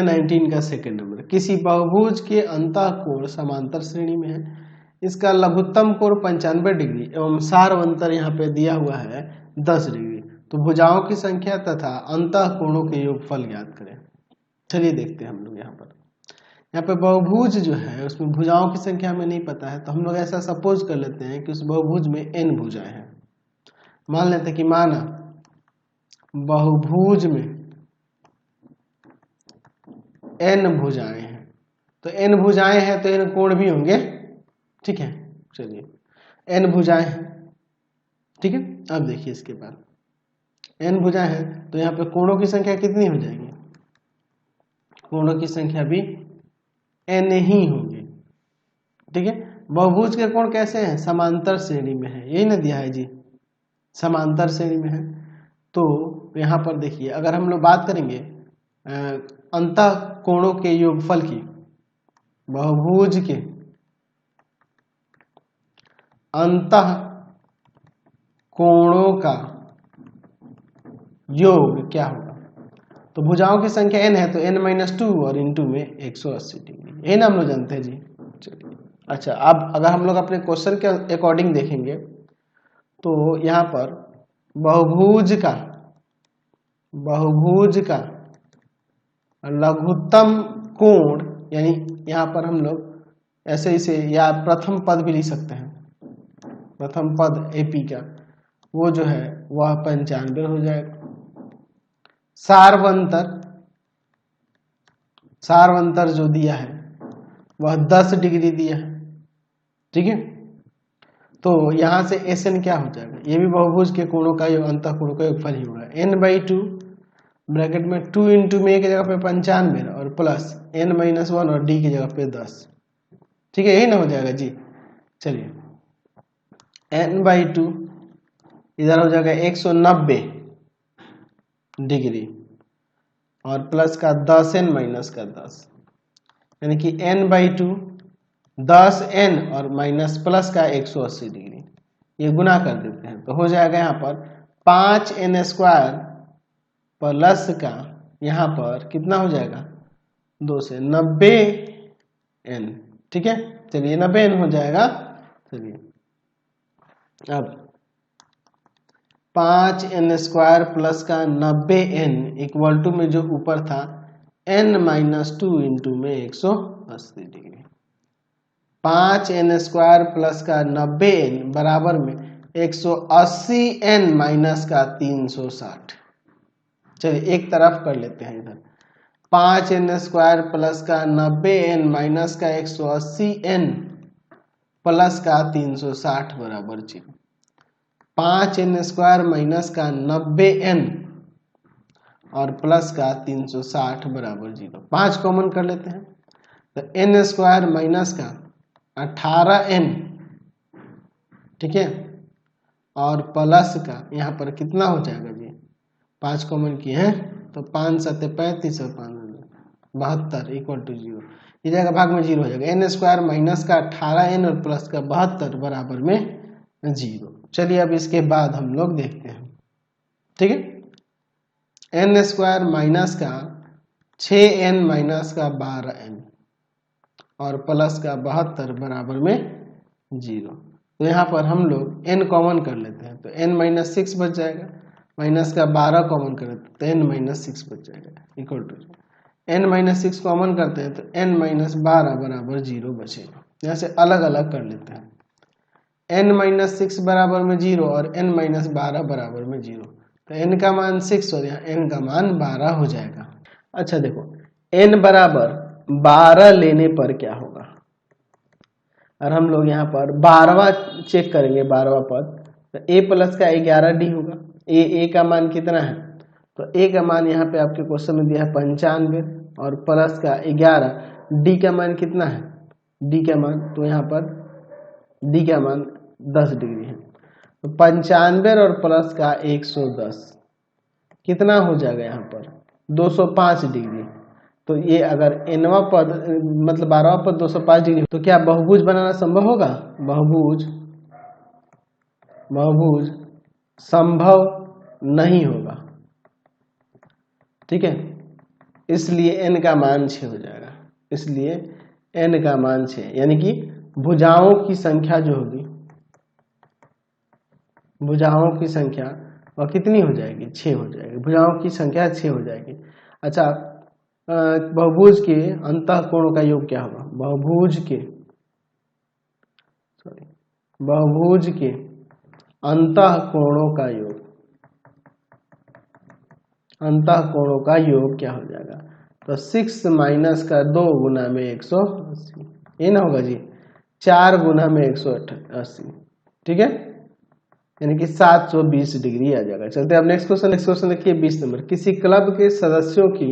19 का second number, किसी बहुभुज के अंतः कोण समांतर श्रेणी में है, इसका लघुत्तम कोण 95 डिग्री एवं सार्वंतर यहाँ पे दिया हुआ है 10 डिग्री, तो भुजाओं की संख्या तथा अंतः कोणों के योगफल ज्ञात करें। चलिए देखते हैं हम लोग यहाँ पे बहुभुज जो है उसमें भुजाओं की संख्या हमें नहीं पता है, तो हम लोग ऐसा सपोज कर लेते हैं कि उस बहुभुज में n भुजाएं हैं। मान लेते हैं कि माना बहुभुज में n भुजाएं हैं, तो n भुजाएं हैं तो n कोण भी होंगे, ठीक है। चलिए n भुजाएं हैं, ठीक है। अब देखिए इसके बाद n भुजाएं हैं तो यहाँ पे कोणों की संख्या कितनी हो जाएगी, कोणों की संख्या भी n ही होगी, ठीक है। बहुभुज के कोण कैसे हैं, समांतर श्रेणी में है, यही ना दिया है जी, समांतर श्रेणी में है। तो यहाँ पर देखिए अगर हम लोग बात करेंगे अंतः कोणों के योगफल की, बहुभुज के अंतः कोणों का योग क्या होगा, तो भुजाओं की संख्या n है तो n-2 और इंटू में 180 डिग्री, यही ना हम लोग जानते हैं जी। चलिए अच्छा, अब अगर हम लोग अपने क्वेश्चन के अकॉर्डिंग देखेंगे तो यहाँ पर बहुभुज का लघुत्तम कोण, यानी यहाँ पर हम लोग ऐसे इसे या प्रथम पद भी लिख सकते हैं, प्रथम पद एपी का वो जो है वह 95 हो जाएगा। सार्वंतर जो दिया है वह 10 डिग्री दिया है, ठीक है। तो यहाँ से SN क्या हो जाएगा, ये भी बहुभुज के कोणों का अंतः कोणों का योगफल ही होगा। n/2 ब्रैकेट में 2 इंटू में a की जगह पे 95 और प्लस n-1 और d की जगह पे 10, ठीक है, यही ना हो जाएगा जी। चलिए n/2 इधर हो जाएगा 190 डिग्री और प्लस का 10n माइनस का 10, यानी कि n/2 10n और माइनस प्लस का 180 डिग्री, ये गुना कर देते हैं तो हो जाएगा यहाँ पर 5n² प्लस का यहाँ पर कितना हो जाएगा 2 से 90n, ठीक है। चलिए 90n हो जाएगा। चलिए अब 5n² प्लस का 90n इक्वल टू में जो ऊपर था n-2 इंटू में 180 डिग्री, 5n² प्लस का 90n बराबर में 180n माइनस का 360। चलिए एक तरफ कर लेते हैं, इधर 5n² प्लस का 90n माइनस का 180n प्लस का 360 बराबर 0। 5n² माइनस का 90n और प्लस का 360 बराबर 0, 5 कॉमन कर लेते हैं तो n² माइनस का 18n, ठीक है, और प्लस का यहाँ पर कितना हो जाएगा जी, 5 कॉमन किए हैं तो 5 7 35 और 5 72 इक्वल टू 0, ये जाएगा भाग में 0 हो जाएगा। n² माइनस का 18n और प्लस का 72 बराबर में 0। चलिए अब इसके बाद हम लोग देखते हैं, ठीक है। n² माइनस का 6n माइनस का 12n और प्लस का 72 बराबर में 0, तो यहाँ पर हम लोग n कॉमन कर लेते हैं तो n-6 बच जाएगा, माइनस का 12 कॉमन कर लेते हैं तो n-6 बच जाएगा इक्वल टू n-6 कॉमन करते हैं तो n-12 बराबर 0 बचेगा। यहाँ से अलग अलग कर लेते हैं, n-6 बराबर में 0 और n-12 बराबर में 0, तो n का मान 6 और यहाँ n का मान 12 हो जाएगा। अच्छा देखो n बराबर 12 लेने पर क्या होगा, और हम लोग यहाँ पर 12वां चेक करेंगे, 12वां पद तो a प्लस का 11d होगा। a का मान कितना है, तो a का मान यहाँ पे आपके क्वेश्चन में दिया है 95 और प्लस का 11, d का मान कितना है, d का मान तो यहाँ पर d का मान 10 डिग्री है, तो 95 और प्लस का 110 कितना हो जाएगा यहाँ पर 205 डिग्री। तो ये अगर nवां पद मतलब 12वां पद 205 डिग्री तो क्या बहुभुज बनाना संभव होगा, बहुभुज संभव नहीं होगा, ठीक है। इसलिए n का मान 6 हो जाएगा। इसलिए n का मान 6, यानी कि भुजाओं की संख्या जो होगी, भुजाओं की संख्या वह कितनी हो जाएगी? 6 हो जाएगी। भुजाओं की संख्या 6 हो जाएगी। अच्छा, बहुभुज के अंतःकोणों का योग क्या होगा? बहुभुज के अंतःकोणों का योग, अंतःकोणों का योग क्या हो जाएगा? तो 6 माइनस का 2 गुना में 180, ये ना होगा जी, 4 गुना में 180, ठीक है, यानी कि 720 डिग्री आ जाएगा। चलते हैं अब नेक्स्ट क्वेश्चन। नेक्स्ट क्वेश्चन देखिए 20 नंबर। किसी क्लब के सदस्यों की